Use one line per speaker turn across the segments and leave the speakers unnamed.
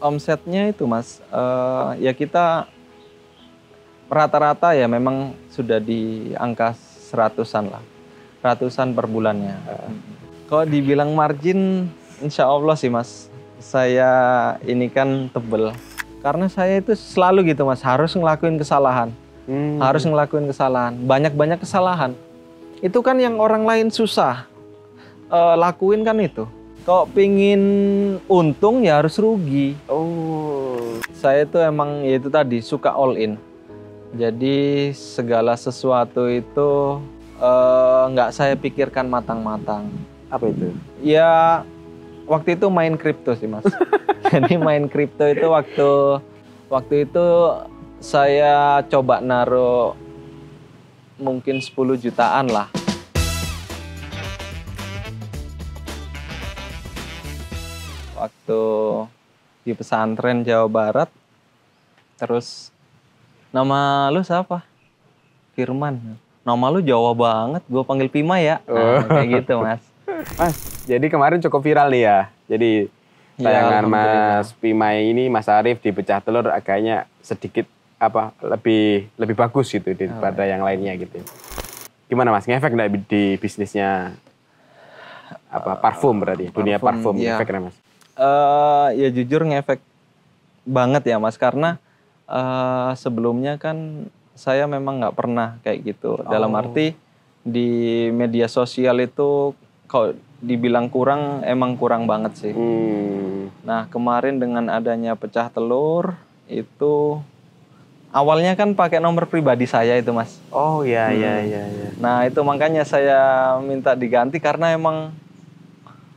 Omsetnya itu Mas, ya kita rata-rata ya memang sudah di angka seratusan lah, ratusan per bulannya. Kalau dibilang margin, insya Allah sih Mas, saya ini kan tebel. Karena saya itu selalu gitu Mas, harus ngelakuin kesalahan. Harus ngelakuin kesalahan, banyak-banyak kesalahan. Itu kan yang orang lain susah lakuin kan itu. Kalau pingin untung ya harus rugi. Saya itu emang ya itu tadi suka all in. Jadi segala sesuatu itu nggak saya pikirkan matang-matang.
Apa itu?
Ya waktu itu main kripto sih Mas. Jadi main kripto itu waktu itu saya coba naruh mungkin 10 jutaan lah. Waktu di pesantren Jawa Barat, terus nama lu siapa? Firman. Nama lu Jawa banget, gue panggil Pima ya. Nah, kayak gitu Mas.
Mas, jadi kemarin cukup viral nih ya. Jadi tayangan Mas Pima ini, Mas Arief di Pecah Telur agaknya sedikit lebih bagus gitu daripada yang lainnya gitu. Gimana Mas, ngefek nggak di bisnisnya parfum berarti, dunia parfum
ya.
ngefek nggak Mas?
Ya jujur ngefek banget ya Mas, karena sebelumnya kan saya memang nggak pernah kayak gitu. Dalam arti di media sosial itu kalau dibilang kurang, emang kurang banget sih. Nah kemarin dengan adanya Pecah Telur itu awalnya kan pakai nomor pribadi saya itu Mas.
Iya.
Nah itu makanya saya minta diganti karena emang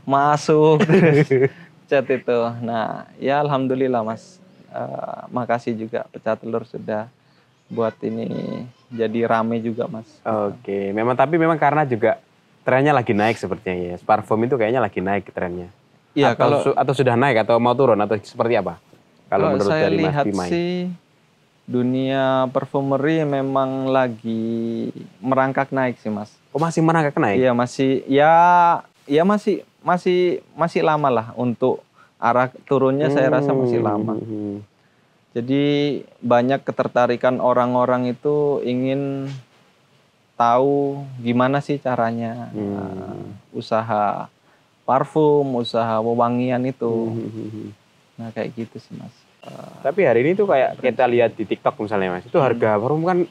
masuk terus chat itu. Nah ya alhamdulillah Mas. Makasih juga Pecah Telur sudah buat ini jadi rame juga Mas.
Oke, tapi memang karena juga trennya lagi naik sepertinya ya. Parfum itu kayaknya lagi naik trennya.
Iya,
atau sudah naik atau mau turun atau seperti apa? Kalau menurut
saya
dari Mas
lihat
Pimai
sih dunia parfumeri memang lagi merangkak naik sih Mas.
Masih merangkak naik?
Iya masih lama lah untuk arah turunnya saya rasa masih lama. Jadi banyak ketertarikan orang-orang itu ingin tahu gimana sih caranya usaha parfum, usaha wewangian itu. Nah kayak gitu sih Mas.
Tapi hari ini tuh kayak kita lihat di TikTok misalnya Mas, itu harga parfum kan,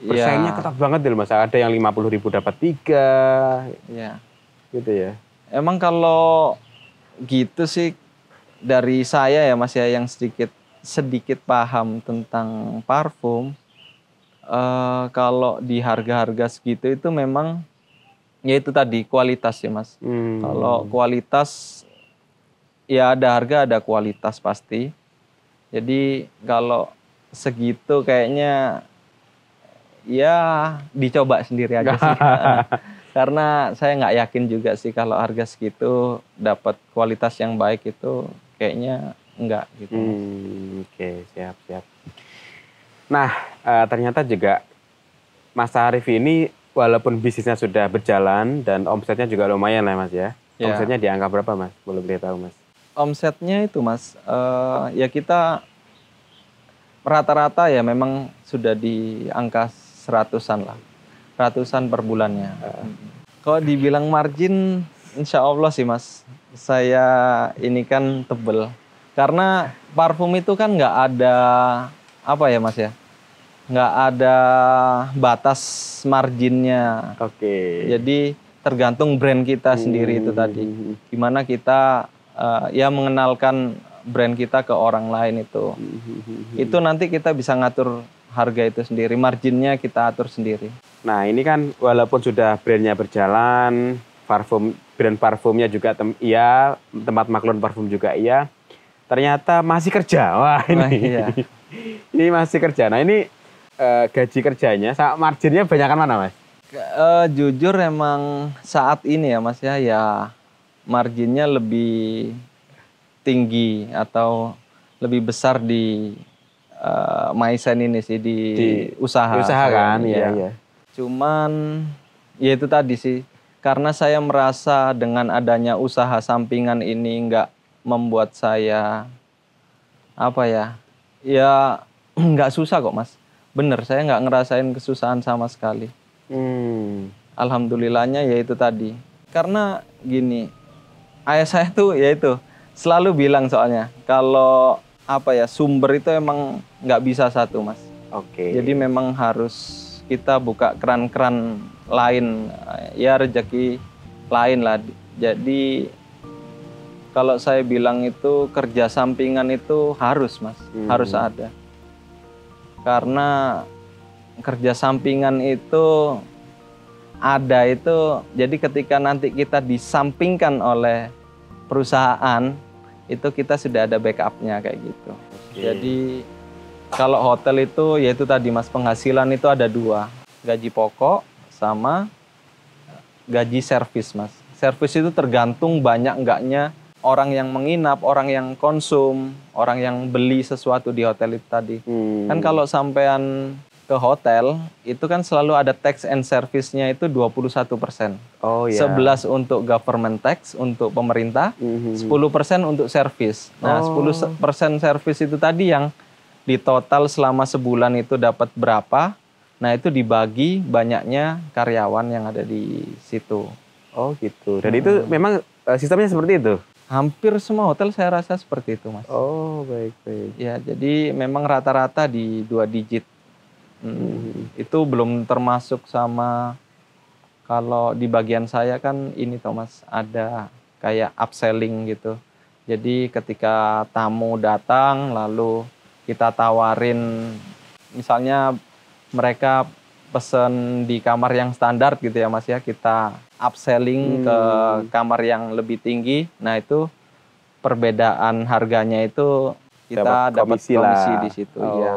persaingnya ketat banget deh Mas. Ada yang 50.000 dapat 3, gitu ya.
Emang kalau gitu sih dari saya ya Mas ya yang sedikit paham tentang parfum. Kalau di harga-harga segitu itu memang ya itu tadi kualitas ya Mas. Kalau kualitas ya ada harga ada kualitas pasti. Jadi kalau segitu kayaknya ya dicoba sendiri aja sih. Karena saya nggak yakin juga sih kalau harga segitu dapat kualitas yang baik itu kayaknya enggak gitu.
Oke, siap. Nah, ternyata juga Mas Arief ini walaupun bisnisnya sudah berjalan dan omsetnya juga lumayan lah Mas ya. Omsetnya di angka berapa Mas? Boleh tahu Mas?
Omsetnya itu Mas, ya kita rata-rata ya memang sudah di angka seratusan lah, ratusan per bulannya. Kalau dibilang margin, insya Allah sih Mas, saya ini kan tebel. Karena parfum itu kan nggak ada apa ya Mas ya, nggak ada batas marginnya. Jadi tergantung brand kita sendiri itu tadi. Gimana kita ya mengenalkan brand kita ke orang lain itu. Itu nanti kita bisa ngatur harga itu sendiri, marginnya kita atur sendiri.
Nah ini kan walaupun sudah brandnya berjalan, brand parfumnya juga tempat maklun parfum juga ternyata masih kerja. Wah ini, ini masih kerja. Nah ini gaji kerjanya sama marginnya banyakan mana Mas?
Jujur emang saat ini ya Mas ya marginnya lebih tinggi atau lebih besar di Maisen ini sih di usaha
kan ya.
Cuman ya itu tadi sih karena saya merasa dengan adanya usaha sampingan ini nggak membuat saya apa ya? Ya nggak susah kok Mas. Bener, saya nggak ngerasain kesusahan sama sekali. Alhamdulillahnya ya itu tadi. Karena gini, ayah saya tuh ya itu selalu bilang soalnya kalau apa ya, sumber itu emang nggak bisa satu Mas.
Oke.
Jadi memang harus kita buka keran-keran lain, ya rezeki lain lah. Jadi kalau saya bilang itu kerja sampingan itu harus Mas, harus ada. Karena kerja sampingan itu ada itu, jadi ketika nanti kita disampingkan oleh perusahaan, itu kita sudah ada backupnya kayak gitu. Jadi kalau hotel itu, yaitu tadi Mas, penghasilan itu ada dua, gaji pokok sama gaji servis Mas. Servis itu tergantung banyak enggaknya orang yang menginap, orang yang konsum, orang yang beli sesuatu di hotel itu tadi. Kan kalau sampean ke hotel, itu kan selalu ada tax and service-nya itu 21%.
Oh iya.
11 untuk government tax, untuk pemerintah, 10% untuk servis. Nah, 10% servis itu tadi yang di total selama sebulan itu dapat berapa, nah itu dibagi banyaknya karyawan yang ada di situ.
Oh gitu. Dan itu memang sistemnya seperti itu?
Hampir semua hotel saya rasa seperti itu Mas.
Oh baik-baik.
Ya, jadi memang rata-rata di 2 digit. Itu belum termasuk sama kalau di bagian saya kan ini Thomas, ada kayak upselling gitu. Jadi ketika tamu datang lalu kita tawarin, misalnya mereka pesen di kamar yang standar gitu ya Mas ya, kita upselling ke kamar yang lebih tinggi. Nah itu perbedaan harganya itu kita dapat komisi di situ. Ya.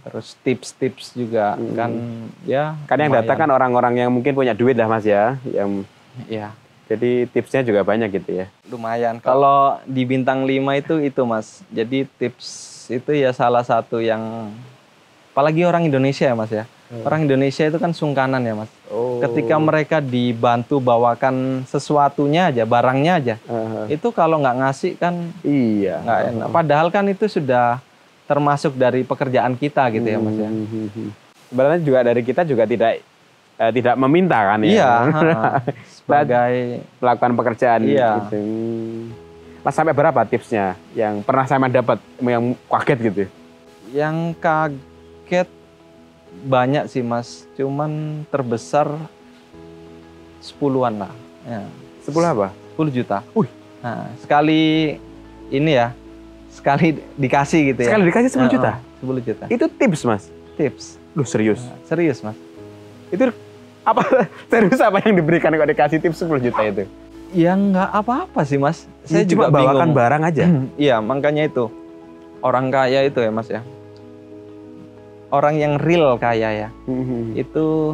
Terus tips-tips juga kan ya.
Kan yang datang kan orang-orang yang mungkin punya duit lah Mas ya. Yang
ya.
Jadi tipsnya juga banyak gitu ya.
Lumayan. Kalau di bintang 5 itu Mas. Jadi tips itu ya salah satu yang, apalagi orang Indonesia ya Mas ya. Orang Indonesia itu kan sungkanan ya Mas. Ketika mereka dibantu bawakan sesuatunya aja, barangnya aja. Itu kalau nggak ngasih kan
iya,
nggak enak. Padahal kan itu sudah termasuk dari pekerjaan kita gitu ya Mas ya.
Sebenarnya juga dari kita juga tidak meminta kan ya.
Iya, sebagai
melakukan pekerjaan
iya.
Gitu. Mas sampai berapa tipsnya yang pernah saya dapat yang kaget gitu?
Yang kaget banyak sih Mas, cuman terbesar 10-an lah. Ya.
10 apa?
10 juta. Nah, sekali ini ya, sekali dikasih gitu ya.
Sekali dikasih 10 juta?
10 juta.
Itu tips Mas?
Tips.
Loh serius?
Serius Mas.
Itu apa, serius apa yang diberikan kalau dikasih tips 10 juta itu?
Ya nggak apa-apa sih Mas. Saya
cuma
juga
bawakan
bingung.
Barang aja?
Iya, makanya itu. Orang kaya itu ya Mas ya. Orang yang real kaya ya. Itu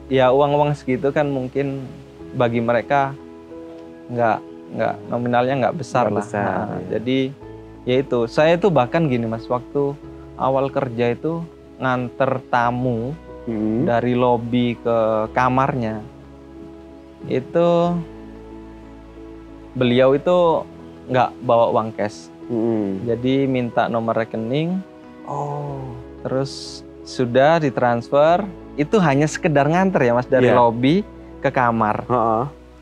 ya uang-uang segitu kan mungkin bagi mereka nggak nominalnya nggak besar lah. Nah, ya. Jadi ya itu, saya itu bahkan gini Mas, waktu awal kerja itu nganter tamu dari lobi ke kamarnya, itu beliau itu nggak bawa uang cash. Jadi minta nomor rekening, terus sudah ditransfer. Itu hanya sekedar nganter ya Mas, dari lobi ke kamar.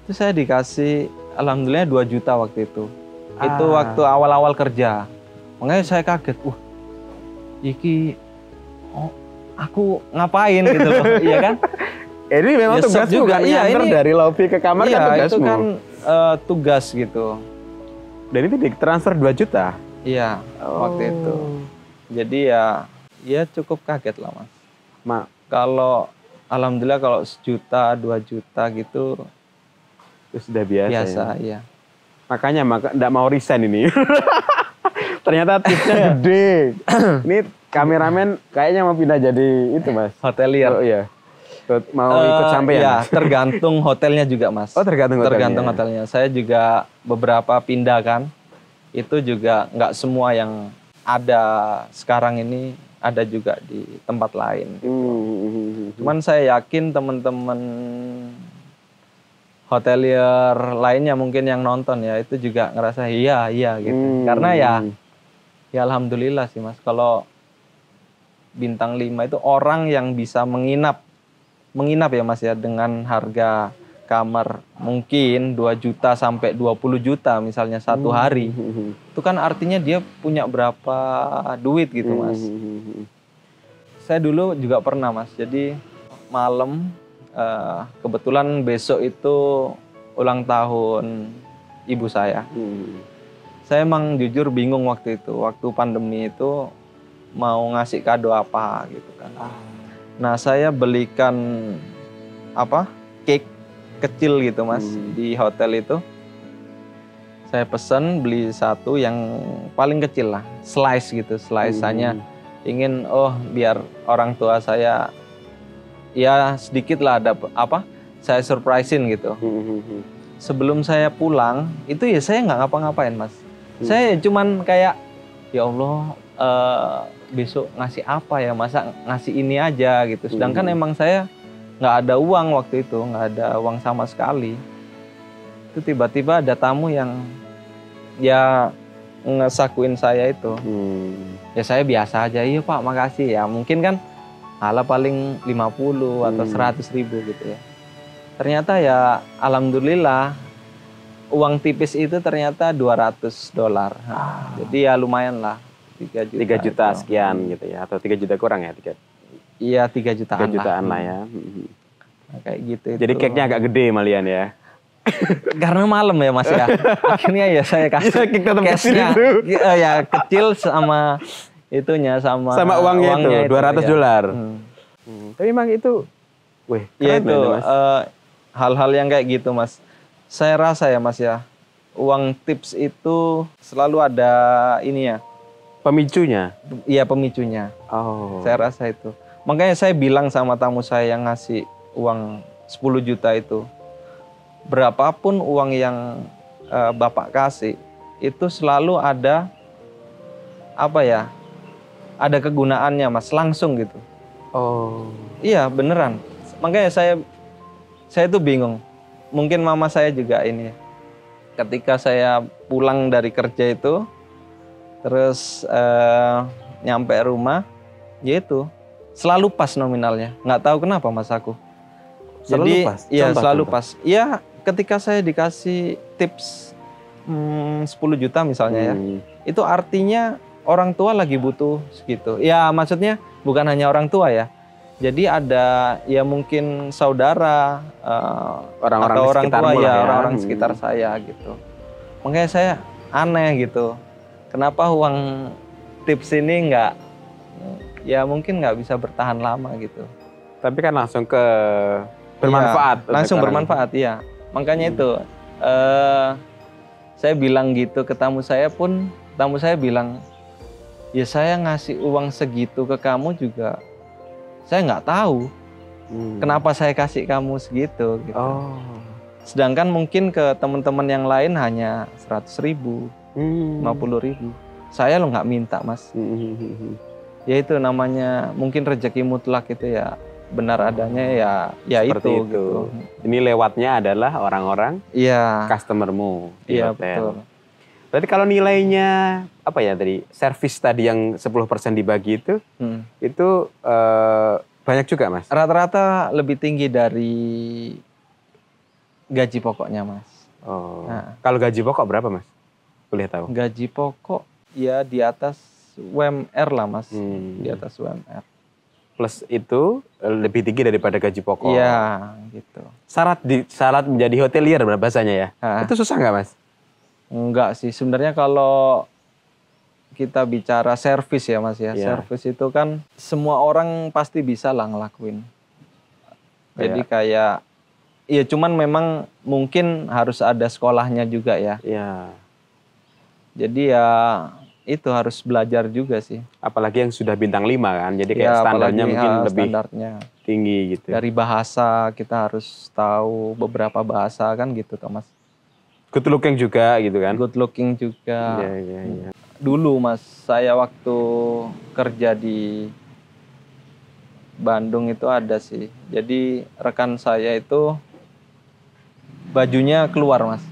Itu saya dikasih alhamdulillah 2 juta waktu itu. Itu waktu awal-awal kerja. Makanya saya kaget, iki aku ngapain gitu loh, iya kan?
Ini memang ya, tugas juga, nganter dari lobi ke kamar kan tugasmu.
Itu kan tugas gitu.
Dan itu ditransfer 2 juta?
Iya, waktu itu. Jadi ya cukup kaget lah Mas. Kalau alhamdulillah kalau 1 juta, 2 juta gitu
itu sudah biasa
ya? Iya.
Makanya enggak mau resign ini. Ternyata tipsnya gede. Ini kameramen kayaknya mau pindah jadi itu Mas,
hotelier.
Oh iya. Mau ikut sampai ya?
Tergantung hotelnya juga Mas.
Oh tergantung hotelnya.
Tergantung hotelnya. Saya juga beberapa pindah kan. Itu juga nggak semua yang ada sekarang ini ada juga di tempat lain. Gitu. Cuman saya yakin teman-teman hotelier lainnya mungkin yang nonton ya itu juga ngerasa iya gitu. Karena ya alhamdulillah sih Mas, kalau bintang 5 itu orang yang bisa menginap ya Mas ya dengan harga kamar mungkin 2 juta sampai 20 juta misalnya satu hari. Itu kan artinya dia punya berapa duit gitu Mas. Saya dulu juga pernah Mas, jadi malam kebetulan besok itu ulang tahun ibu saya. Saya emang jujur bingung waktu itu, waktu pandemi itu mau ngasih kado apa gitu kan. Nah saya belikan cake kecil gitu Mas di hotel itu. Saya pesen beli satu yang paling kecil lah, slice gitu, slice hanya ingin biar orang tua saya ya sedikit lah ada saya surprisein gitu. Sebelum saya pulang itu ya saya nggak ngapa-ngapain Mas. Saya cuman kayak ya Allah besok ngasih apa ya, masa ngasih ini aja gitu. Sedangkan emang saya nggak ada uang waktu itu, nggak ada uang sama sekali. Itu tiba-tiba ada tamu yang ya ngesakuin saya itu. Ya saya biasa aja, iya Pak makasih ya. Mungkin kan ala paling 50 atau 100 ribu gitu ya. Ternyata ya alhamdulillah uang tipis itu ternyata $200. Jadi ya lumayan lah. 3
juta sekian gitu ya, atau 3 juta kurang ya?
Iya 3 jutaan,
3 jutaan lah ya.
Nah, kayak gitu.
Jadi cake-nya agak gede malian ya?
Karena malam ya Mas ya. Akhirnya ya saya kasih cash-nya. Ya kecil sama itunya sama
uangnya itu $200.
Ya.
Tapi memang itu
ya itu hal-hal yang kayak gitu Mas. Saya rasa ya Mas ya, uang tips itu selalu ada ini ya.
Pemicunya?
Iya pemicunya. Saya rasa itu. Makanya saya bilang sama tamu saya yang ngasih uang 10 juta itu, berapapun uang yang Bapak kasih, itu selalu ada ada kegunaannya Mas, langsung gitu. Iya beneran. Makanya saya tuh bingung. Mungkin mama saya juga ini. Ketika saya pulang dari kerja itu, terus nyampe rumah, yaitu selalu pas nominalnya. Nggak tahu kenapa Mas aku.
Selalu pas?
Iya selalu pas. Iya ketika saya dikasih tips 10 juta misalnya ya, itu artinya orang tua lagi butuh segitu. Ya maksudnya bukan hanya orang tua ya. Jadi ada ya mungkin saudara
orang-orang
atau orang tua ya, orang-orang
sekitar
saya gitu. Makanya saya aneh gitu. Kenapa uang tips ini mungkin nggak bisa bertahan lama gitu.
Tapi kan langsung ke bermanfaat.
Ya, langsung bermanfaat ya. Makanya itu saya bilang gitu ke tamu saya pun, tamu saya bilang, ya saya ngasih uang segitu ke kamu juga, saya nggak tahu kenapa saya kasih kamu segitu. Gitu. Sedangkan mungkin ke teman-teman yang lain hanya 100 ribu. 50 ribu. Saya lo nggak minta Mas. Ya itu namanya mungkin rezeki mutlak itu ya benar adanya ya itu. Gitu.
Ini lewatnya adalah orang-orang customermu di hotel. Betul. Berarti kalau nilainya tadi servis tadi yang 10% dibagi itu banyak juga Mas?
Rata-rata lebih tinggi dari gaji pokoknya Mas.
Nah. Kalau gaji pokok berapa Mas? Boleh tahu?
Gaji pokok ya di atas UMR lah Mas, di atas UMR.
Plus itu lebih tinggi daripada gaji pokok.
Iya, gitu.
Syarat menjadi hotelier bahasanya ya? Itu susah nggak Mas?
Enggak sih, sebenarnya kalau kita bicara servis ya Mas ya, servis itu kan semua orang pasti bisa lah ngelakuin. Jadi kayak, ya cuman memang mungkin harus ada sekolahnya juga ya.
Iya.
Jadi ya itu harus belajar juga sih.
Apalagi yang sudah bintang 5 kan, jadi kayak standarnya mungkin lebih tinggi gitu.
Dari bahasa kita harus tahu beberapa bahasa kan gitu Thomas.
Good looking juga gitu kan?
Good looking juga.
Iya.
Dulu Mas, saya waktu kerja di Bandung itu ada sih. Jadi rekan saya itu bajunya keluar, Mas.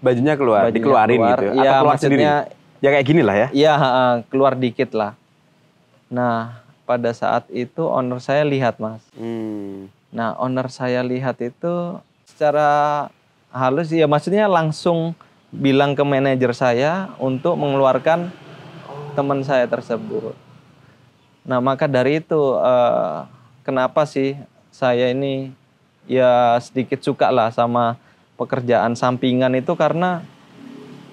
Bajunya keluar,
Bajunya
dikeluarin
keluar.
gitu.
Iya,
Atau keluar
maksudnya
sendiri. Ya kayak gini lah ya.
Iya, keluar dikit lah. Nah, pada saat itu owner saya lihat, Mas. Nah, owner saya lihat itu secara halus ya, maksudnya langsung bilang ke manajer saya untuk mengeluarkan teman saya tersebut. Nah, maka dari itu kenapa sih saya ini ya sedikit suka lah sama pekerjaan sampingan itu, karena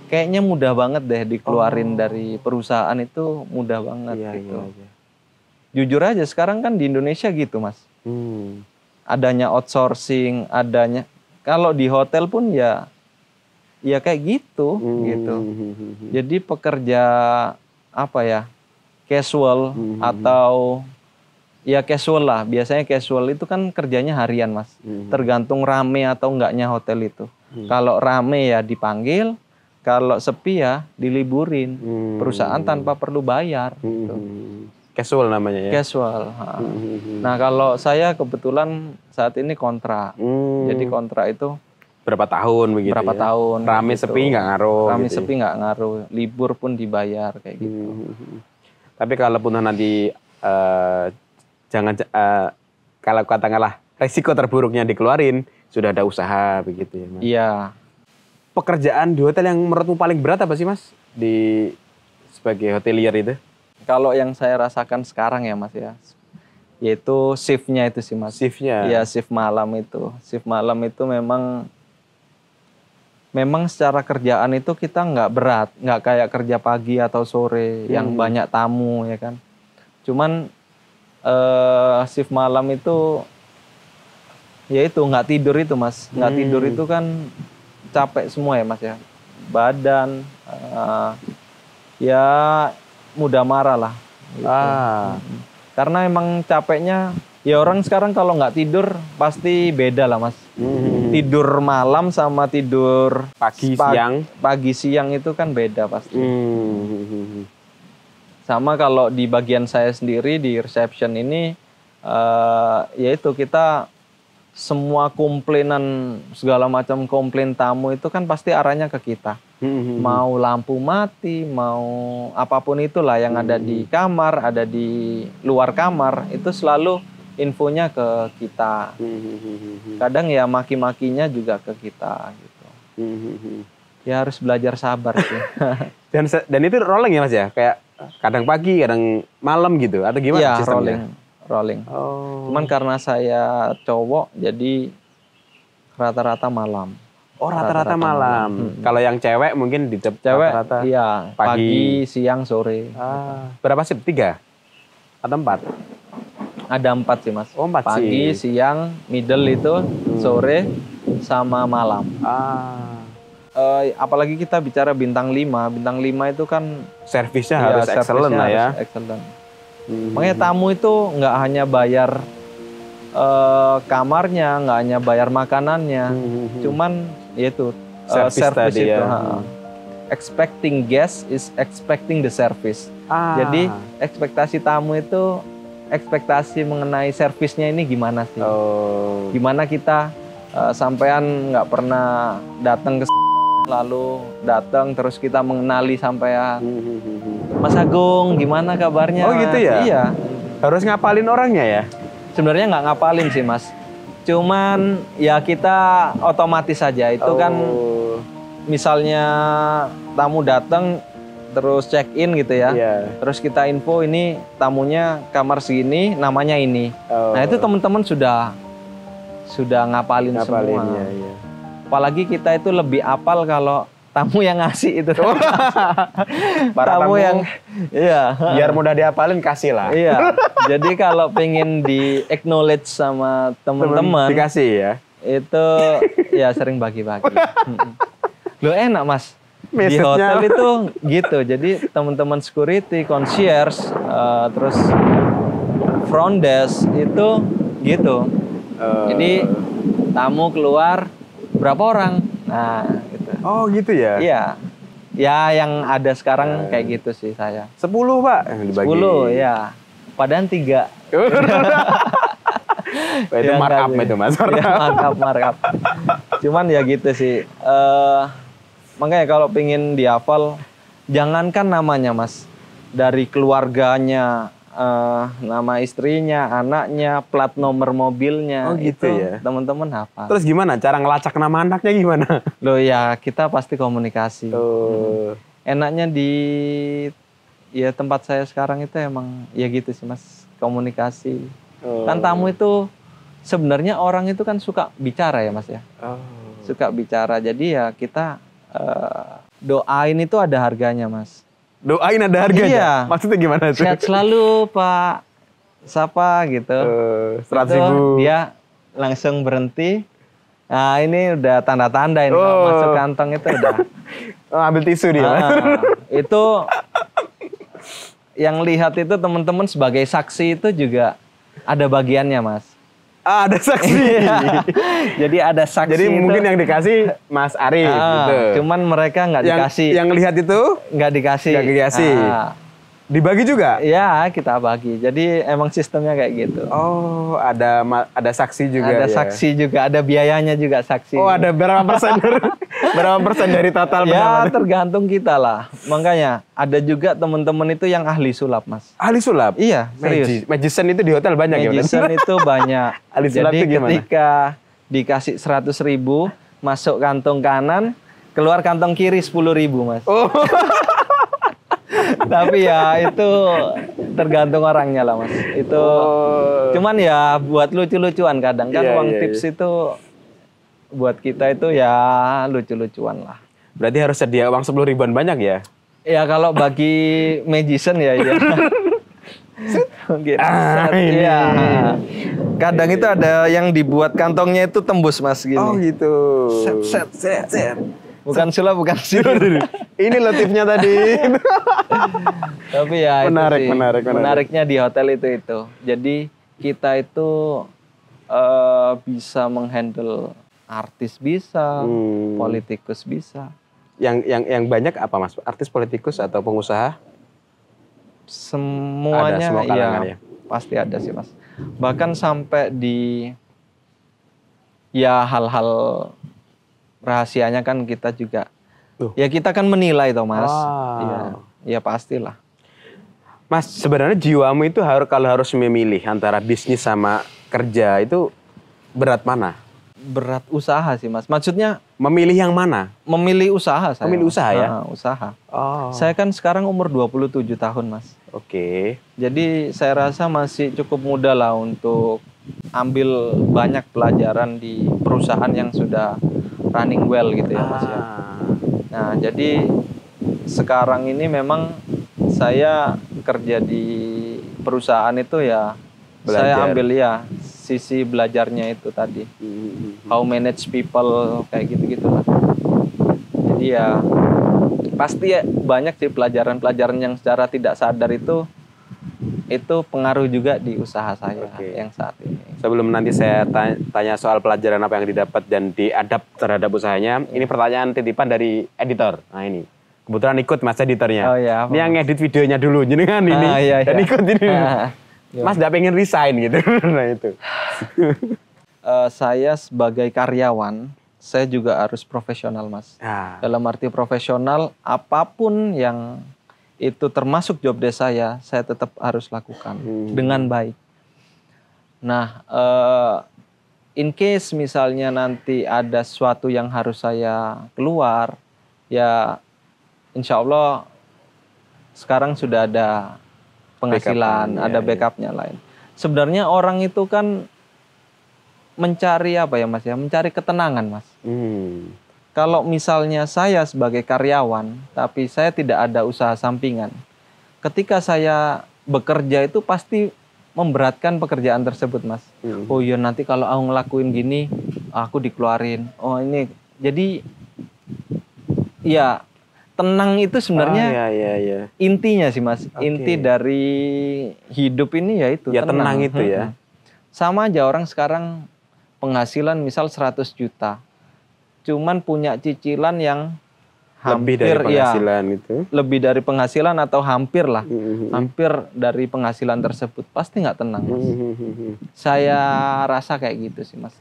kayaknya mudah banget deh dikeluarin dari perusahaan, itu mudah banget gitu. Iya. Jujur aja sekarang kan di Indonesia gitu, Mas. Adanya outsourcing, adanya kalau di hotel pun ya kayak gitu gitu. Jadi pekerja apa ya, casual atau ya casual lah. Biasanya casual itu kan kerjanya harian, Mas. Tergantung rame atau enggaknya hotel itu. Kalau rame ya dipanggil, kalau sepi ya diliburin. Perusahaan tanpa perlu bayar gitu.
Casual namanya ya?
Casual. Nah, kalau saya kebetulan saat ini kontrak. Jadi kontrak itu
berapa tahun begitu
berapa
ya?
tahun.
Rame
gitu.
sepi nggak ngaruh.
Rame
gitu
sepi nggak ngaruh. Libur pun dibayar kayak gitu.
Tapi kalaupun nanti kalau katakanlah resiko terburuknya dikeluarin, sudah ada usaha begitu ya, Mas?
Iya.
Pekerjaan di hotel yang menurutmu paling berat apa sih, Mas? Sebagai hotelier itu?
Kalau yang saya rasakan sekarang ya, Mas ya, yaitu shiftnya itu sih, Mas.
Shiftnya?
Iya, shift malam itu. Shift malam itu memang secara kerjaan itu kita nggak berat, nggak kayak kerja pagi atau sore yang banyak tamu ya kan. Cuman shift malam itu ya itu nggak tidur itu, Mas. Nggak tidur itu kan capek semua ya, Mas ya. Badan ya mudah marah lah gitu. Karena emang capeknya ya, orang sekarang kalau nggak tidur pasti beda lah, Mas. Tidur malam sama tidur pagi siang itu kan beda pasti. Sama kalau di bagian saya sendiri di reception ini yaitu kita semua komplainan, segala macam komplain tamu itu kan pasti arahnya ke kita. Mau lampu mati, mau apapun itulah yang ada di kamar, ada di luar kamar, itu selalu infonya ke kita. Kadang ya maki-makinya juga ke kita gitu. Ya harus belajar sabar sih.
Dan itu rolling ya, Mas ya? Kayak kadang pagi, kadang malam gitu atau gimana
ya,
sistemnya?
Rolling. Cuman karena saya cowok jadi rata-rata malam.
Oh, rata-rata malam. Kalau yang cewek mungkin di
cewek
rata-rata
iya, pagi, siang, sore.
Berapa sih? 3 atau 4?
Ada 4 sih, Mas.
Oh, 4
pagi, siang, middle itu, sore, sama malam. Apalagi kita bicara bintang 5. Bintang 5 itu kan
servisnya harus excellent lah ya.
Excellent. Makanya tamu itu nggak hanya bayar kamarnya, nggak hanya bayar makanannya, cuman yaitu service itu.
Ya.
Expecting guest is expecting the service. Jadi ekspektasi tamu itu ekspektasi mengenai servisnya ini gimana sih? Gimana kita sampean nggak pernah datang ke lalu datang terus kita mengenali sampean. Mas Agung, gimana kabarnya?
Oh gitu ya?
Iya.
Harus ngapalin orangnya ya?
Sebenarnya nggak ngapalin sih, Mas. Cuman ya kita otomatis saja. Itu kan misalnya tamu datang terus check in gitu ya. Terus kita info ini tamunya kamar segini, namanya ini. Nah itu teman-teman sudah ngapalin semua.
Iya.
Apalagi kita itu lebih apal kalau tamu yang ngasih itu.
Para tamu yang
iya,
biar mudah diapalin kasih lah.
Iya. Jadi kalau pengen di acknowledge sama teman-teman
dikasih ya.
Itu ya sering bagi-bagi. Loh enak, Mas. Di
Message-nya
hotel itu gitu. Jadi teman-teman security, concierge, terus front desk itu gitu. Jadi tamu keluar berapa orang? Nah, gitu.
Oh, gitu ya?
Iya. Ya, yang ada sekarang kayak gitu sih saya.
10, Pak, yang dibagi.
10, ya. Padahal 3.
Itu markup itu, Mas.
Ya, markup. Cuman ya gitu sih. Makanya kalau pengen dihafal, jangankan namanya Mas, dari keluarganya, nama istrinya, anaknya, plat nomor mobilnya,
Oh, gitu
itu
ya?
teman-teman hafal.
Terus gimana? Cara ngelacak nama anaknya gimana?
Loh ya kita pasti komunikasi.
Oh.
Enaknya di ya tempat saya sekarang itu emang ya gitu sih Mas, komunikasi. Kan tamu itu sebenarnya orang itu kan suka bicara ya Mas ya.
Oh.
Suka bicara. Jadi ya kita doain itu ada harganya Mas.
Doain ada harganya?
Iya.
Maksudnya gimana tuh?
Sehat selalu Pak Sapa gitu.
100.000.
Dia langsung berhenti. Nah ini udah tanda-tanda ini kalau masuk kantong itu udah.
Ambil tisu dia.
Itu yang lihat itu teman-teman sebagai saksi itu juga ada bagiannya Mas.
Ada saksi.
Jadi ada saksi.
Jadi
itu,
mungkin yang dikasih Mas Arif gitu.
Cuman mereka nggak dikasih.
Yang lihat itu
nggak dikasih.
Nggak dikasih. Dibagi juga?
Ya kita bagi. Jadi emang sistemnya kayak gitu.
Oh, ada saksi juga.
Ada
ya?
saksi juga, ada biayanya juga saksi.
Oh, ada berapa persen dari total?
Ya tergantung kita lah. Makanya ada juga teman-teman itu yang ahli sulap Mas.
Ahli sulap?
Iya, serius.
Magician itu di hotel banyak ya?
Magician itu banyak.
Ahli sulap
Jadi
itu gimana?
ketika dikasih 100.000, masuk kantong kanan, keluar kantong kiri 10.000 Mas.
Oh.
Tapi ya itu tergantung orangnya lah Mas. Itu cuman ya buat lucu-lucuan kadang kan uang tips itu buat kita itu ya lucu-lucuan lah.
Berarti harus sedia uang 10 ribuan banyak ya?
Ya kalau bagi magician ya iya. Mungkin. Iya. Kadang itu ada yang dibuat kantongnya itu tembus Mas gini.
Oh gitu.
Set. Bukan sulap, bukan sulap.
Ini lotifnya tadi.
Tapi ya
menarik.
menariknya di hotel itu. Jadi kita itu bisa menghandle artis bisa, politikus bisa.
Yang banyak apa Mas? Artis, politikus atau pengusaha?
Semuanya
ada, semua kalangan, ya?
Pasti ada sih Mas. Bahkan sampai di ya hal-hal rahasianya kan kita juga. Ya kita kan menilai toh Mas. Ya pastilah.
Mas, sebenarnya jiwamu itu kalau harus memilih antara bisnis sama kerja itu berat mana?
Berat usaha sih Mas. Maksudnya
memilih yang mana?
Memilih usaha saya.
Memilih usaha ya?
Usaha.
Oh.
Saya kan sekarang umur 27 tahun Mas.
Oke.
Jadi saya rasa masih cukup muda lah untuk ambil banyak pelajaran di perusahaan yang sudah running well gitu ya Mas ya. Nah jadi sekarang ini memang saya kerja di perusahaan itu ya saya ambil ya sisi belajarnya itu tadi. How manage people kayak gitu-gitu lah. Jadi ya pasti ya banyak sih pelajaran-pelajaran yang secara tidak sadar itu pengaruh juga di usaha saya yang saat ini.
Sebelum nanti saya tanya soal pelajaran apa yang didapat dan diadap terhadap usahanya, ini pertanyaan titipan dari editor. Nah ini, kebetulan ikut Mas editornya.
Oh, iya,
ini yang ngedit videonya dulu, jadi kan ini.
Iya.
Dan ikut ini. Mas gak pengen resign gitu. Nah itu.
Saya sebagai karyawan, saya juga harus profesional Mas. Dalam arti profesional, apapun yang itu termasuk job desk saya tetap harus lakukan dengan baik. Nah, in case misalnya nanti ada sesuatu yang harus saya keluar, ya insya Allah sekarang sudah ada penghasilan, ada backupnya lain. Sebenarnya orang itu kan mencari apa ya Mas ya, mencari ketenangan Mas. Kalau misalnya saya sebagai karyawan, tapi saya tidak ada usaha sampingan, ketika saya bekerja itu pasti memberatkan pekerjaan tersebut Mas. Oh iya nanti kalau aku ngelakuin gini, aku dikeluarin. Oh ini, jadi ya tenang itu sebenarnya intinya sih Mas. Inti dari hidup ini ya itu
tenang itu ya.
Sama aja orang sekarang penghasilan misal 100 juta. Cuman punya cicilan yang hampir
lebih dari penghasilan itu.
Lebih dari penghasilan atau hampir lah. Hampir dari penghasilan tersebut. Pasti nggak tenang Mas. Saya rasa kayak gitu sih Mas.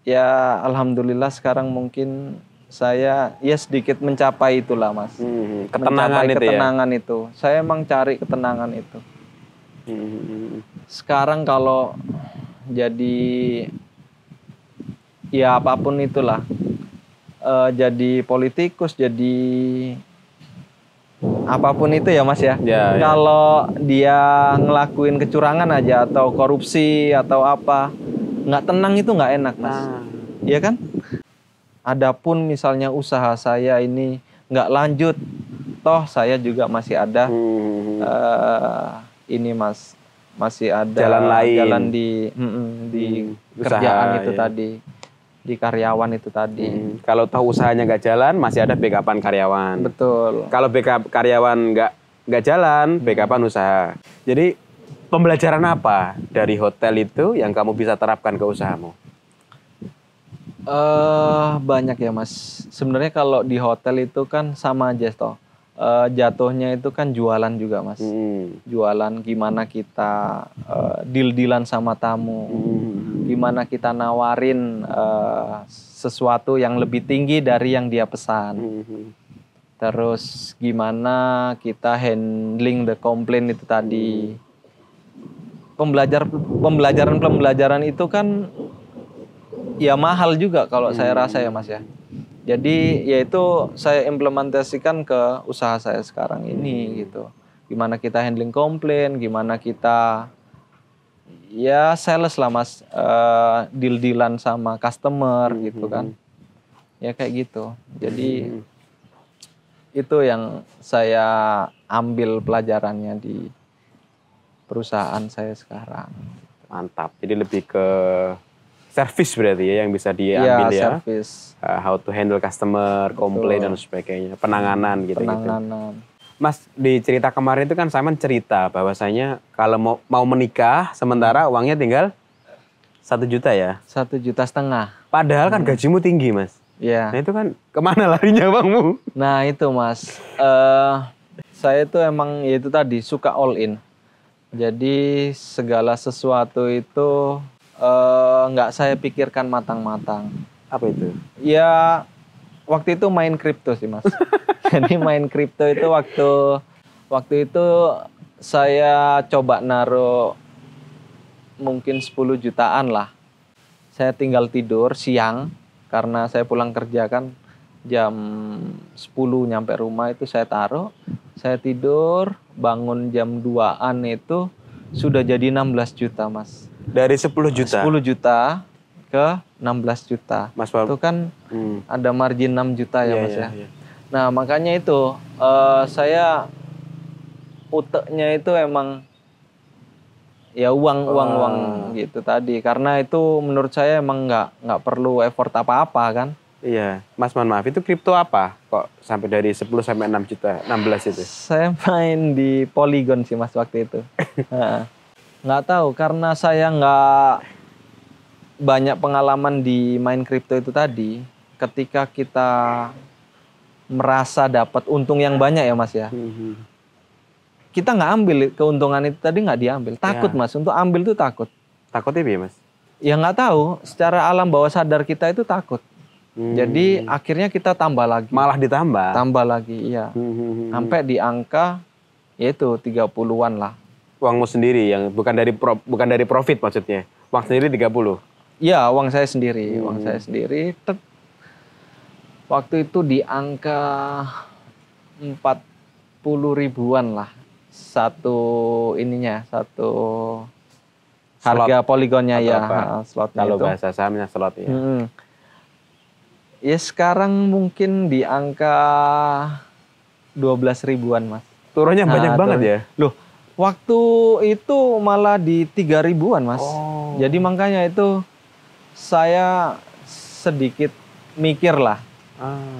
ya alhamdulillah sekarang mungkin saya ya sedikit mencapai itulah Mas.
Ketenangan
mencapai
itu
ketenangan itu. Saya emang cari ketenangan itu. Sekarang kalau jadi ya apapun itulah, jadi politikus, jadi apapun itu ya Mas ya.
Ya, ya.
Kalau dia ngelakuin kecurangan aja atau korupsi atau apa, nggak tenang itu nggak enak Mas. Iya kan? Adapun misalnya usaha saya ini nggak lanjut, toh saya juga masih ada ini Mas, masih ada
Jalan lain.
jalan di kerjaan
Usaha,
itu
ya.
tadi, di karyawan itu tadi.
Kalau tahu usahanya nggak jalan, masih ada backupan karyawan.
Betul.
Kalau backup karyawan nggak jalan, backupan usaha. Jadi pembelajaran apa dari hotel itu yang kamu bisa terapkan ke usahamu?
Banyak ya Mas. Sebenarnya kalau di hotel itu kan sama aja toh. Jatuhnya itu kan jualan juga Mas. Jualan gimana kita deal-dealan sama tamu. Gimana kita nawarin sesuatu yang lebih tinggi dari yang dia pesan. Terus gimana kita handling the complaint itu tadi. Pembelajaran itu kan ya mahal juga kalau saya rasa ya Mas ya. Jadi yaitu saya implementasikan ke usaha saya sekarang ini gitu. Gimana kita handling komplain, gimana kita ya sales lah Mas, deal-dealan sama customer gitu kan. Ya kayak gitu. Jadi itu yang saya ambil pelajarannya di perusahaan saya sekarang.
Mantap. Jadi lebih ke service berarti ya yang bisa diambil ya.
Service.
How to handle customer, komplain dan sebagainya, penanganan gitu.
Penanganan.
Mas, di cerita kemarin itu kan Simon cerita bahwasanya kalau mau menikah sementara uangnya tinggal 1 juta ya.
1,5 juta.
Padahal kan gajimu tinggi Mas.
Iya.
Nah itu kan kemana larinya uangmu?
Nah itu Mas, saya itu emang ya itu tadi suka all in. Jadi segala sesuatu itu nggak saya pikirkan matang-matang.
Apa itu?
Ya waktu itu main kripto sih Mas. Jadi main kripto itu waktu itu saya coba naruh mungkin 10 jutaan lah. Saya tinggal tidur siang karena saya pulang kerja kan jam 10 nyampe rumah itu saya taruh. Saya tidur, bangun jam 2-an itu sudah jadi 16 juta Mas.
Dari 10 juta?
10 juta ke 16 juta.
Mas,
itu kan ada margin 6 juta ya Mas ya. Nah makanya itu saya uteknya itu emang ya uang gitu tadi. Karena itu menurut saya emang nggak perlu effort apa-apa kan.
Iya, Mas mohon maaf, itu kripto apa? Kok sampai dari 10 sampai 6 juta, 16 itu?
Saya main di Polygon sih Mas waktu itu. Nggak tahu, karena saya nggak banyak pengalaman di main kripto itu tadi. Ketika kita merasa dapat untung yang banyak ya Mas ya. Kita nggak ambil keuntungan itu tadi, nggak diambil. Takut Mas, untuk ambil itu takut.
Takutnya ya Mas?
Ya nggak tahu, secara alam bawah sadar kita itu takut. Jadi akhirnya kita tambah lagi.
Malah ditambah?
Tambah lagi, iya. Sampai di angka yaitu 30-an lah.
Uangmu sendiri yang bukan dari profit maksudnya. Uang sendiri 30.
Iya, uang saya sendiri, uang saya sendiri. Waktu itu di angka 40 ribuan lah. Satu harga poligonnya ya, slotnya.
Kalau
itu.
bahasa sahamnya slot ya.
Ya sekarang mungkin di angka 12 ribuan Mas.
Turunnya banyak banget ya?
Loh, waktu itu malah di 3 ribuan Mas. Jadi makanya itu saya sedikit mikir lah.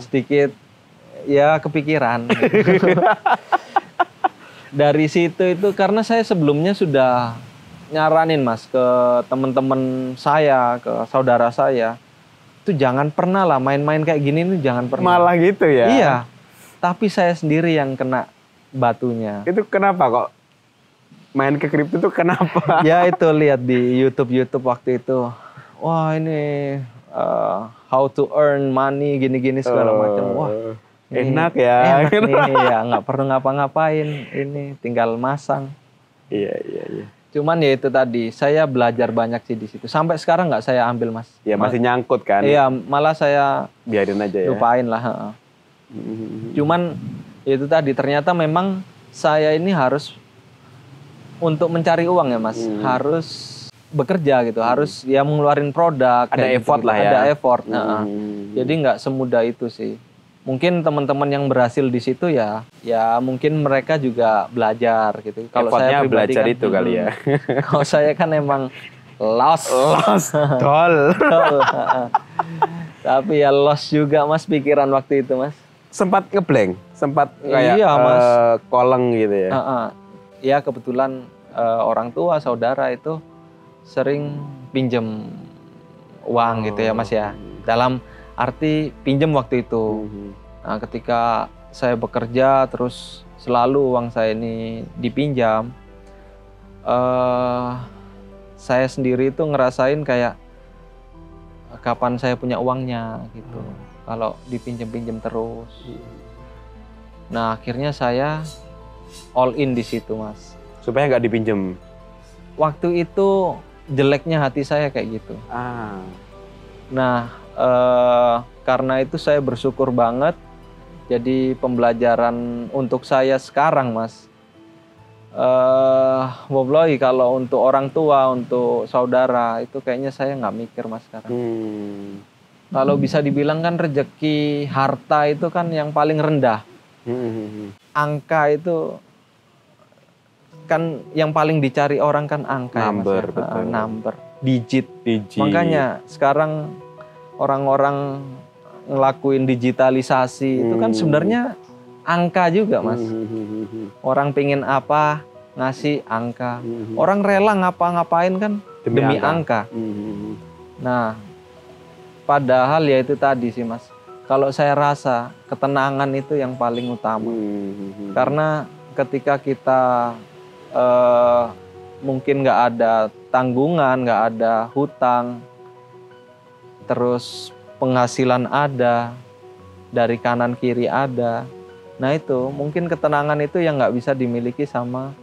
Sedikit ya kepikiran. Dari situ itu karena saya sebelumnya sudah nyaranin Mas ke teman-teman saya, ke saudara saya. Itu jangan pernah lah main-main kayak gini nih, jangan pernah.
Malah gitu ya?
Iya, tapi saya sendiri yang kena batunya.
Itu kenapa kok main ke kripto itu kenapa?
Ya itu lihat di YouTube waktu itu. Wah ini how to earn money gini-gini segala macam. Wah,
enak ya.
Enak nih, ya nggak perlu ngapa-ngapain, ini tinggal masang.
Iya.
Cuman ya itu tadi, saya belajar banyak sih di situ. Sampai sekarang nggak saya ambil, Mas.
Ya masih nyangkut kan?
Iya, malah saya
biarin aja ya.
Lupain lah. Cuman itu tadi, ternyata memang saya ini harus untuk mencari uang ya, Mas. Harus bekerja gitu, harus ya mengeluarin produk.
Ada effort
gitu.
lah ya.
Ada effort. Jadi nggak semudah itu sih. Mungkin teman-teman yang berhasil di situ ya mungkin mereka juga belajar gitu. Kalau saya pribadi
belajar
kan,
itu kali ya.
Kalau saya kan emang lost.
Tol.
Tapi ya lost juga, Mas, pikiran waktu itu, Mas.
Sempat ngeblank, sempat kayak
iya, Mas.
Koleng gitu ya.
Ya kebetulan orang tua, saudara itu sering pinjem uang gitu ya, Mas ya. Dalam arti pinjem waktu itu. Nah, ketika saya bekerja terus selalu uang saya ini dipinjam, saya sendiri itu ngerasain kayak kapan saya punya uangnya gitu. Kalau dipinjem-pinjem terus. Nah, akhirnya saya all in di situ, Mas.
Supaya nggak dipinjem.
Waktu itu jeleknya hati saya kayak gitu. Nah, karena itu saya bersyukur banget. Jadi pembelajaran untuk saya sekarang, Mas. Wallahi kalau untuk orang tua, untuk saudara itu kayaknya saya nggak mikir, Mas, sekarang. Kalau bisa dibilang kan rezeki harta itu kan yang paling rendah. Angka itu kan yang paling dicari orang kan angka.
Number,
ya, Mas,
betul.
Number, digit. Makanya sekarang orang-orang ngelakuin digitalisasi itu kan sebenarnya angka juga, Mas. Orang pengen apa ngasih angka. Orang rela ngapa-ngapain kan demi angka. Nah, padahal ya itu tadi sih, Mas. Kalau saya rasa ketenangan itu yang paling utama. Karena ketika kita mungkin nggak ada tanggungan, nggak ada hutang, terus penghasilan ada, dari kanan kiri ada. Nah itu mungkin ketenangan itu yang nggak bisa dimiliki sama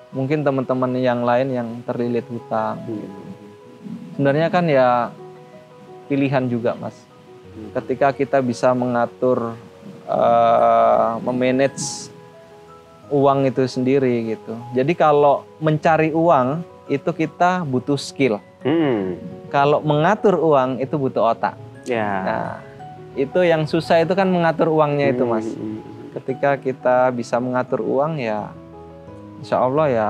mungkin teman-teman yang lain yang terlilit hutang. Gitu. Sebenarnya kan ya pilihan juga, Mas. Ketika kita bisa mengatur, memanage uang itu sendiri gitu. Jadi kalau mencari uang itu kita butuh skill. Kalau mengatur uang itu butuh otak. Nah, itu yang susah itu kan mengatur uangnya itu, Mas. Ketika kita bisa mengatur uang ya insya Allah ya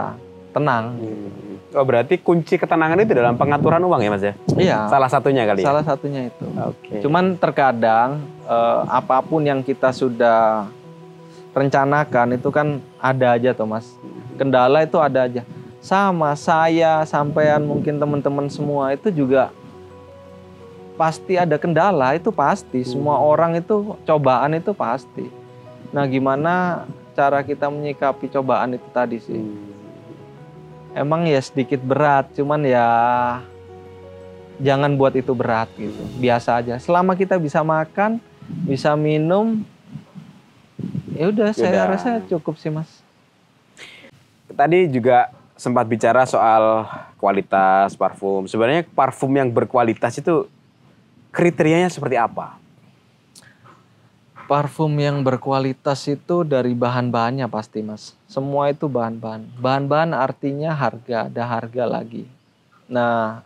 tenang.
Oh, berarti kunci ketenangan itu dalam pengaturan uang ya, Mas ya?
Iya.
Salah satunya kali ya?
Salah satunya itu. Cuman terkadang apapun yang kita sudah rencanakan itu kan ada aja tuh, Mas. Kendala itu ada aja. Sama saya, sampean, mungkin teman-teman semua itu juga pasti ada kendala, itu pasti. Semua orang itu cobaan itu pasti. Nah, gimana cara kita menyikapi cobaan itu tadi sih? Emang ya sedikit berat, cuman ya jangan buat itu berat gitu. Biasa aja. Selama kita bisa makan, bisa minum, ya udah, saya rasa cukup sih, Mas.
Tadi juga sempat bicara soal kualitas parfum. Sebenarnya parfum yang berkualitas itu kriterianya seperti apa?
Parfum yang berkualitas itu dari bahan-bahannya pasti, Mas. Semua itu bahan-bahan. Bahan-bahan artinya harga, ada harga lagi. Nah,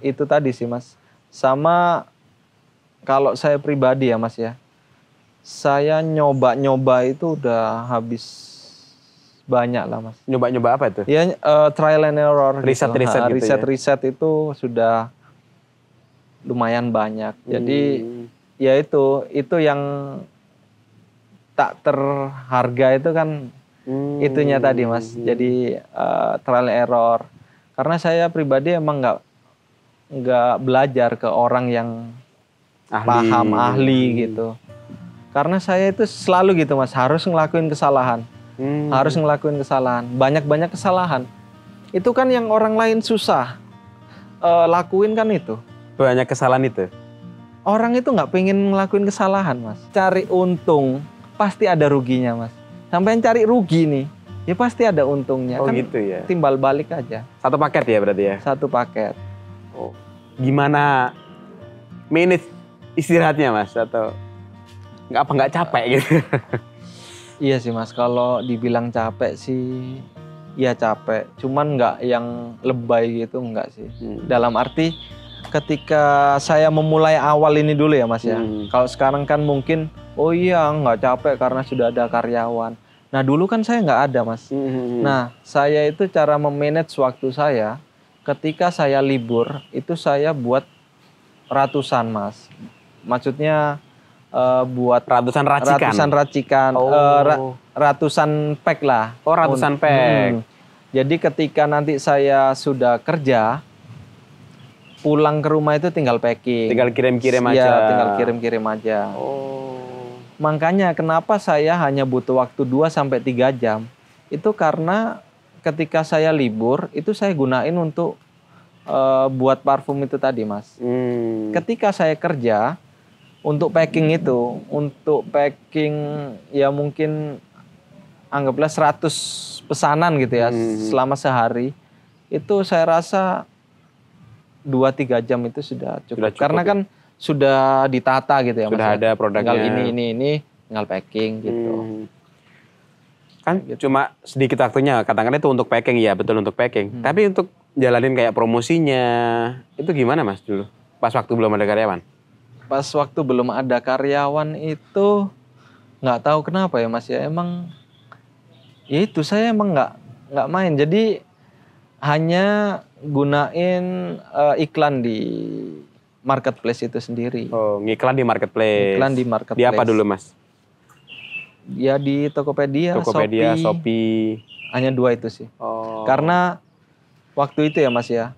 itu tadi sih, Mas. Sama kalau saya pribadi ya, Mas ya. Saya nyoba-nyoba itu udah habis banyak lah, Mas.
Nyoba-nyoba apa itu?
Ya, trial and error.
Riset-riset gitu.
Riset-riset itu sudah lumayan banyak. Jadi ya itu yang tak terharga itu kan itunya tadi, Mas. Jadi trial and error. Karena saya pribadi emang nggak belajar ke orang yang paham, ahli gitu. Karena saya itu selalu gitu, Mas, harus ngelakuin kesalahan. Harus ngelakuin kesalahan. Banyak-banyak kesalahan. Itu kan yang orang lain susah lakuin kan itu.
sebanyak kesalahan itu?
Orang itu nggak pengen ngelakuin kesalahan, Mas. Cari untung, pasti ada ruginya, Mas. Sampai yang cari rugi nih, ya pasti ada untungnya.
Oh
kan
gitu ya?
Timbal balik aja.
Satu paket ya berarti ya?
Satu paket.
Oh. Gimana manage istirahatnya, Mas? Atau nggak capek gitu?
Iya sih, Mas. Kalau dibilang capek sih, ya capek. Cuman nggak yang lebay gitu, nggak sih. Dalam arti ketika saya memulai awal ini dulu ya, Mas ya. Kalau sekarang kan mungkin, oh iya nggak capek karena sudah ada karyawan. Nah dulu kan saya nggak ada, Mas. Nah saya itu cara memanage waktu saya, ketika saya libur itu saya buat ratusan, Mas. Maksudnya buat
Ratusan racikan?
Ratusan pack lah.
Oh, ratusan pack.
Jadi ketika nanti saya sudah kerja, pulang ke rumah itu tinggal packing.
Tinggal kirim-kirim aja.
Iya, tinggal kirim-kirim aja.
Oh.
Makanya kenapa saya hanya butuh waktu 2-3 jam. Itu karena ketika saya libur, itu saya gunain untuk buat parfum itu tadi, Mas. Ketika saya kerja, untuk packing itu, untuk packing ya mungkin anggaplah 100 pesanan gitu ya, selama sehari. Itu saya rasa 2-3 jam itu sudah cukup. Karena kan sudah ditata gitu ya, Mas.
Sudah ada produknya.
Tinggal ini, tinggal packing gitu.
Kan cuma sedikit waktunya, katakanlah itu untuk packing, ya betul untuk packing. Tapi untuk jalanin kayak promosinya, itu gimana, Mas, dulu? Pas waktu belum ada karyawan?
Pas waktu belum ada karyawan itu nggak tahu kenapa ya, Mas ya. Emang ya itu saya emang nggak main. Jadi hanya gunain iklan di marketplace itu sendiri.
Oh, ngiklan di marketplace.
Iklan di marketplace.
Di apa dulu, Mas?
Ya di Tokopedia,
Shopee.
Hanya 2 itu sih.
Oh.
Karena waktu itu ya, Mas ya,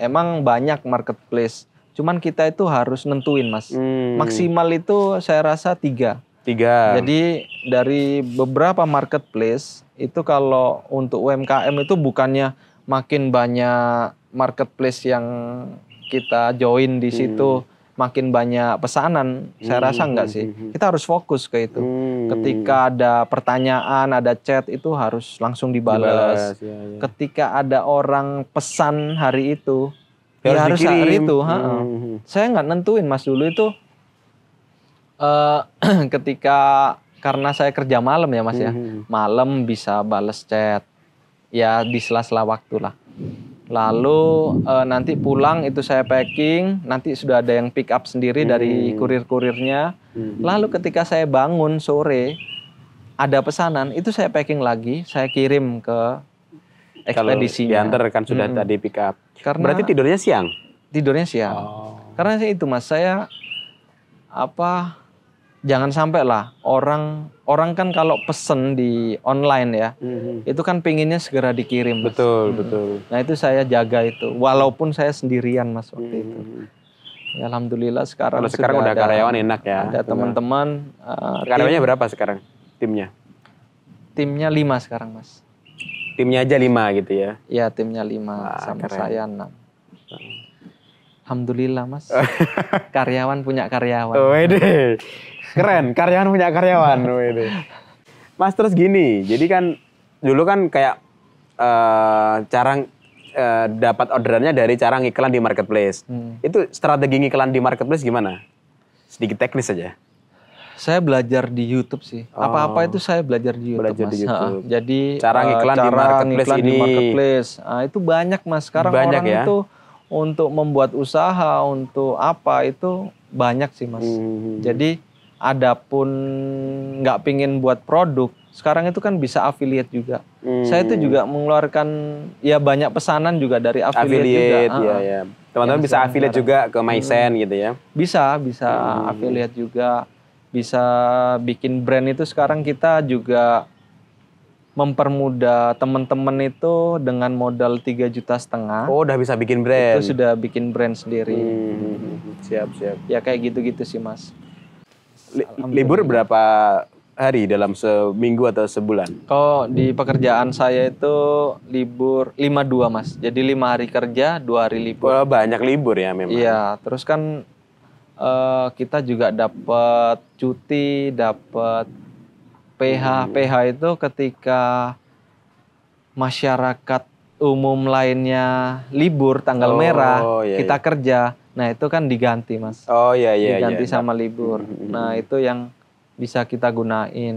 emang banyak marketplace. Cuman kita itu harus nentuin, Mas. Maksimal itu saya rasa 3. Jadi dari beberapa marketplace itu kalau untuk UMKM itu bukannya makin banyak marketplace yang kita join di situ, makin banyak pesanan. Saya rasa enggak sih. Kita harus fokus ke itu. Ketika ada pertanyaan, ada chat, itu harus langsung dibalas.
Ya.
Ketika ada orang pesan hari itu, ya harus hari itu. Saya nggak nentuin, Mas, dulu itu. Ketika karena saya kerja malam ya, Mas ya, malam bisa bales chat ya di sela-sela waktu lah. Lalu nanti pulang itu saya packing, nanti sudah ada yang pick up sendiri dari kurir-kurirnya. Lalu ketika saya bangun sore ada pesanan, itu saya packing lagi, saya kirim ke ekspedisinya.
Kalau diantar kan sudah tadi pick up.
Karena
berarti tidurnya siang?
Tidurnya siang. Karena itu, Mas, saya jangan sampai lah orang kan kalau pesen di online ya, itu kan pengennya segera dikirim, Mas.
Betul.
Nah itu saya jaga itu, walaupun saya sendirian, Mas, waktu itu. Ya, alhamdulillah sekarang
udah
ada
karyawan enak ya.
Ada teman-teman.
Karyawannya berapa sekarang timnya?
Timnya 5 sekarang, Mas.
Timnya aja 5 gitu ya?
Iya, timnya 5 sama keren. Saya 6. Alhamdulillah, Mas. Karyawan punya karyawan.
Wede. Keren, karyawan punya karyawan. Mas, terus gini, jadi kan dulu kan kayak cara dapat orderannya dari cara ngiklan di marketplace. Itu strategi ngiklan di marketplace gimana? Sedikit teknis saja.
Saya belajar di YouTube sih. Apa-apa itu saya belajar di YouTube,
Mas.
Di YouTube. Jadi
cara ngiklan di marketplace ini.
Di marketplace. Nah, itu banyak, Mas. Sekarang banyak orang ya? Itu untuk membuat usaha, untuk apa itu banyak sih, Mas. Jadi adapun nggak pingin buat produk, sekarang itu kan bisa affiliate juga. Saya itu juga mengeluarkan ya banyak pesanan juga dari affiliate juga.
Ya. Teman-teman bisa affiliate juga ke MySense gitu ya? Bisa
affiliate juga. Bisa bikin brand itu sekarang kita juga mempermudah teman-teman itu dengan modal 3,5 juta.
Oh, udah bisa bikin brand?
Itu sudah bikin brand sendiri.
Siap.
Ya kayak gitu-gitu sih, Mas.
Libur berapa hari dalam seminggu atau sebulan?
Kalau di pekerjaan saya itu libur 52 Mas. Jadi 5 hari kerja, 2 hari libur.
Oh, banyak libur ya memang.
Iya, terus kan kita juga dapat cuti, dapat PH. PH itu ketika masyarakat umum lainnya libur tanggal merah,
iya,
kita
iya.
kerja. Nah, itu kan diganti, Mas.
Oh iya iya.
Diganti
iya.
sama libur. Nah, itu yang bisa kita gunain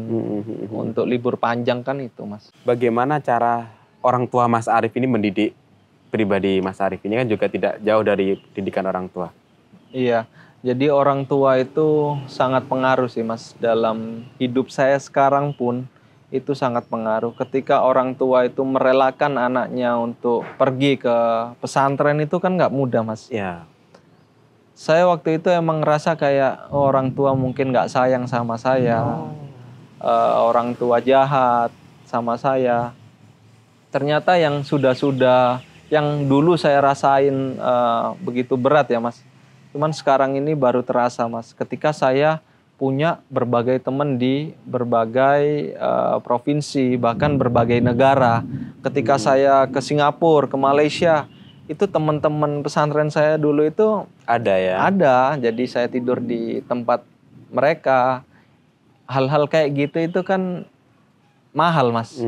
untuk libur panjang kan itu, Mas.
Bagaimana cara orang tua Mas Arif ini mendidik pribadi Mas Arif ini kan juga tidak jauh dari didikan orang tua.
Iya, jadi orang tua itu sangat pengaruh sih Mas. Dalam hidup saya sekarang pun itu sangat pengaruh. Ketika orang tua itu merelakan anaknya untuk pergi ke pesantren itu kan nggak mudah Mas.
Ya.
Saya waktu itu emang ngerasa kayak orang tua mungkin nggak sayang sama saya. Orang tua jahat sama saya. Ternyata yang sudah-sudah, yang dulu saya rasain begitu berat ya Mas. Cuman sekarang ini baru terasa Mas, ketika saya punya berbagai teman di berbagai provinsi, bahkan berbagai negara. Ketika saya ke Singapura, ke Malaysia, itu teman-teman pesantren saya dulu itu
ada ya?
Ada, jadi saya tidur di tempat mereka. Hal-hal kayak gitu itu kan mahal Mas.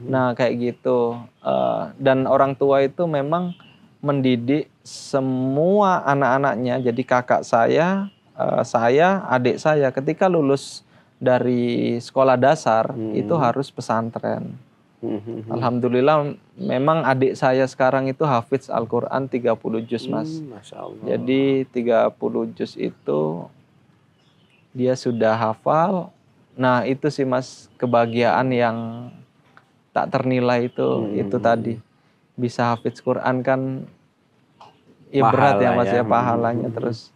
Nah kayak gitu. Dan orang tua itu memang mendidik semua anak-anaknya. Jadi kakak saya, adik saya ketika lulus dari sekolah dasar itu harus pesantren. Alhamdulillah memang adik saya sekarang itu hafiz Al-Quran 30 juz Mas.
Masya Allah.
Jadi 30 juz itu dia sudah hafal. Nah itu sih Mas kebahagiaan yang tak ternilai itu tadi. Bisa hafiz Quran kan ya berat ya Mas ya pahalanya terus.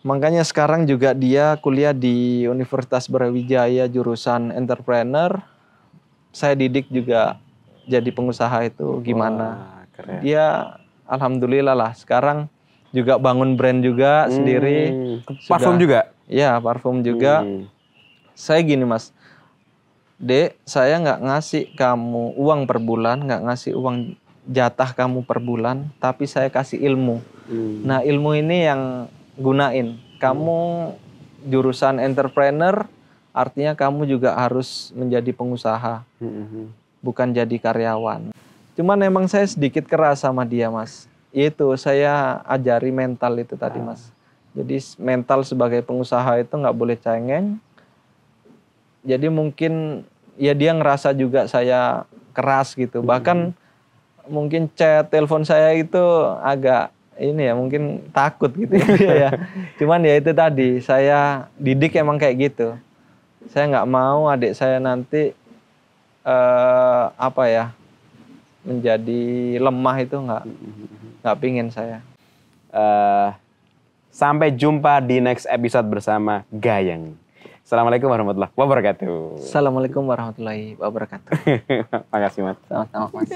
Makanya sekarang juga dia kuliah di Universitas Brawijaya jurusan entrepreneur. Saya didik juga jadi pengusaha itu gimana.
Wah, keren.
Dia alhamdulillah lah sekarang juga bangun brand juga sendiri.
Parfum juga?
Iya parfum juga. Saya gini Mas, Dek, saya nggak ngasih kamu uang per bulan, nggak ngasih uang jatah kamu per bulan, tapi saya kasih ilmu. Nah ilmu ini yang gunain. Kamu jurusan entrepreneur, artinya kamu juga harus menjadi pengusaha, bukan jadi karyawan. Cuman emang saya sedikit keras sama dia Mas. Itu saya ajari mental itu tadi Mas. Jadi mental sebagai pengusaha itu nggak boleh cengeng. Jadi mungkin ya dia ngerasa juga saya keras gitu. Bahkan mungkin chat, telepon saya itu agak ini ya mungkin takut gitu ya. Cuman ya itu tadi saya didik emang kayak gitu. Saya nggak mau adik saya nanti menjadi lemah itu nggak pingin saya.
Sampai jumpa di next episode bersama Gayeng. Assalamualaikum warahmatullahi wabarakatuh.
Assalamualaikum warahmatullahi wabarakatuh.
Makasih Mas.
Sama-sama Mas.